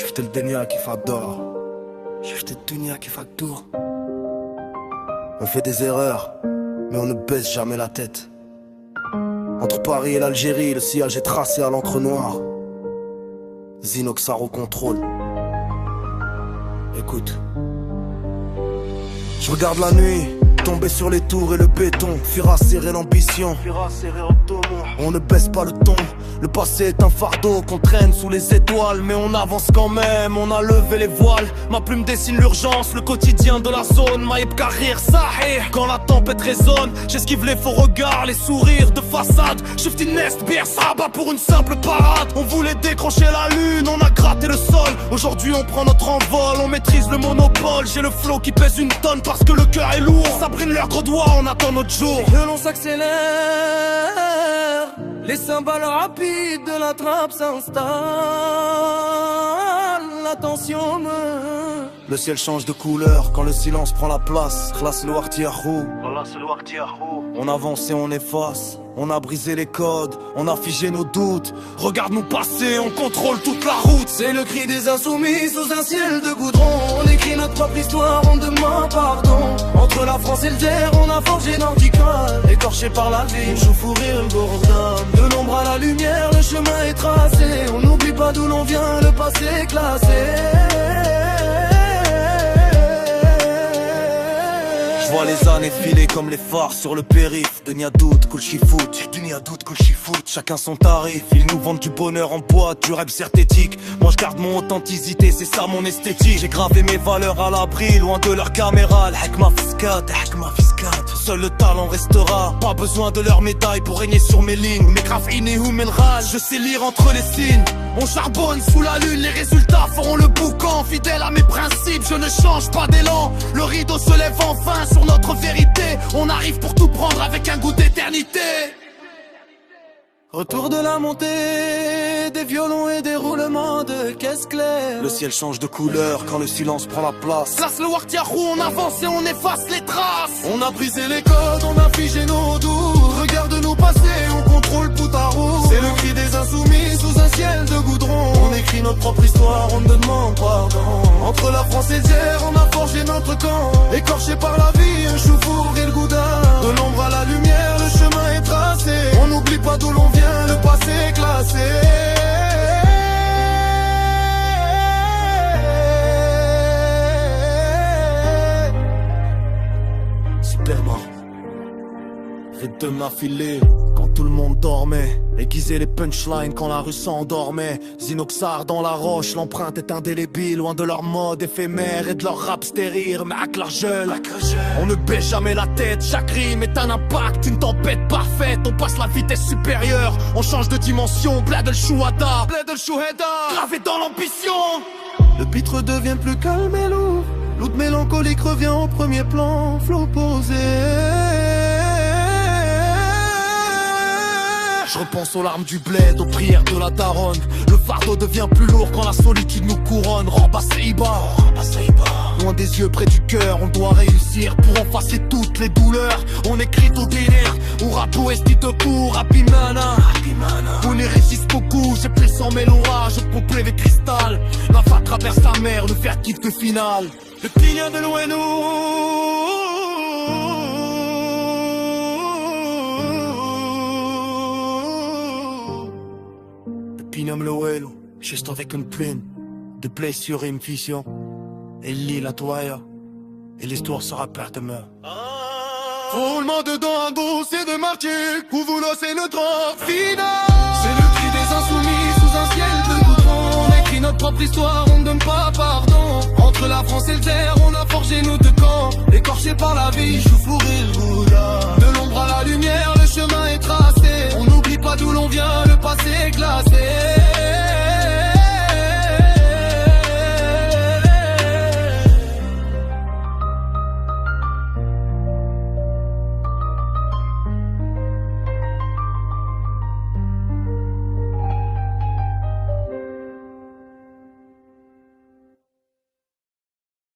شفت الدنيا كيف عالدور شفت الدنيا كيف عالدور. On fait des erreurs, mais on ne baisse jamais la tête. Entre Paris et l'Algérie, le sillage est tracé à l'encre noire. Zinoxar au contrôle. Écoute. Je regarde la nuit, tomber sur les tours et le béton. Fuir à serrer l'ambition. On ne baisse pas le ton. Le passé est un fardeau qu'on traîne sous les étoiles. Mais on avance quand même, on a levé les voiles. Ma plume dessine l'urgence, le quotidien de la zone. Maïb carrière, sahih. Quand la tempête résonne, j'esquive les faux regards, les sourires de façade. Shift nest, bière sabat pour une simple parade. On voulait décrocher la lune, on a gratté le sol. Aujourd'hui on prend notre envol, on maîtrise le monopole. J'ai le flow qui pèse une tonne parce que le cœur est lourd. Ça brille leurs gros doigts, on attend notre jour. Que l'on s'accélère, les cymbales rapides de la trappe s'installent. L'attention me... Le ciel change de couleur quand le silence prend la place. Khlas le wartiahou. On avance et on efface. On a brisé les codes, on a figé nos doutes. Regarde-nous passer, on contrôle toute la route. C'est le cri des insoumis sous un ciel de goudron. On écrit notre propre histoire, on demande pardon. Entre la France et le terre, on a forgé l'antical. Écorché par la vie, je fous rire le bordel. De l'ombre à la lumière, le chemin est tracé. On n'oublie pas d'où l'on vient, le passé est classé. Je vois les années filer comme les phares sur le périph'. Dunia doute, cool chifout. Dunia doute, cool chifout. Chacun son tarif, ils nous vendent du bonheur en boîte, du rêve synthétique. Moi je garde mon authenticité, c'est ça mon esthétique. J'ai gravé mes valeurs à l'abri, loin de leur caméra. L'hikma fiskat, seul le talent restera. Pas besoin de leur médaille pour régner sur mes lignes. Mes graphes innés ou mes rages, je sais lire entre les signes. On charbonne sous la lune, les résultats feront le boucan. Fidèle à mes principes, je ne change pas d'élan. Le rideau se lève enfin sur notre vérité. On arrive pour tout prendre avec un goût d'éternité. Retour de la montée, des violons et des roulements de caisse claire. Le ciel change de couleur quand le silence prend la place. Classe le wartiahou, on avance et on efface les traces. On a brisé les codes, on a figé nos doutes. Regarde-nous passer, on contrôle tout à roue. C'est le cri des insoumis sous un ciel de goudron. On écrit notre propre histoire, on ne demande pardon. Entre la France et le terre, on a forgé notre camp. Écorché par la vie, un chou-four et le goudin. De l'ombre à la lumière, le chemin est tracé. On n'oublie pas d'où l'on vient, le passé est classé. Superman, rythme m'affiler quand tout le monde dormait. Aiguiser les punchlines quand la rue s'endormait. Zinoxar dans la roche, l'empreinte est indélébile. Loin de leur mode éphémère et de leur rap stérile. Mais avec l'argel, on ne baisse jamais la tête. Chaque rime est un impact, une tempête parfaite. On passe la vitesse supérieure, on change de dimension. Bled el Chouhada, gravé dans l'ambition. Le pitre redevient plus calme et lourd. L'out mélancolique revient au premier plan. Flow posé. Je repense aux larmes du bled, aux prières de la daronne. Le fardeau devient plus lourd quand la solitude nous couronne. Rambasser Iba, loin des yeux, près du cœur. On doit réussir pour effacer toutes les douleurs. On écrit au délire, ou rapo estito pour Rapimana. On y résiste beaucoup, j'ai pris sans mes l'orage. Je pompe les cristal, la fa traverse la mer, le vertige de finale. Le clignot de loin Pinam Lowelo, juste avec une plume de blessure et une vision. Et lit la toile, et l'histoire sera perte de meurtre. Tout le monde dedans à dos, c'est de marcher. Kouvoula, c'est notre final. C'est le cri des insoumis sous un ciel de goudron. On écrit notre propre histoire, on ne donne pas pardon. Entre la France et le terre, on a forgé nos deux camps. Écorchés par la vie, je fous rire.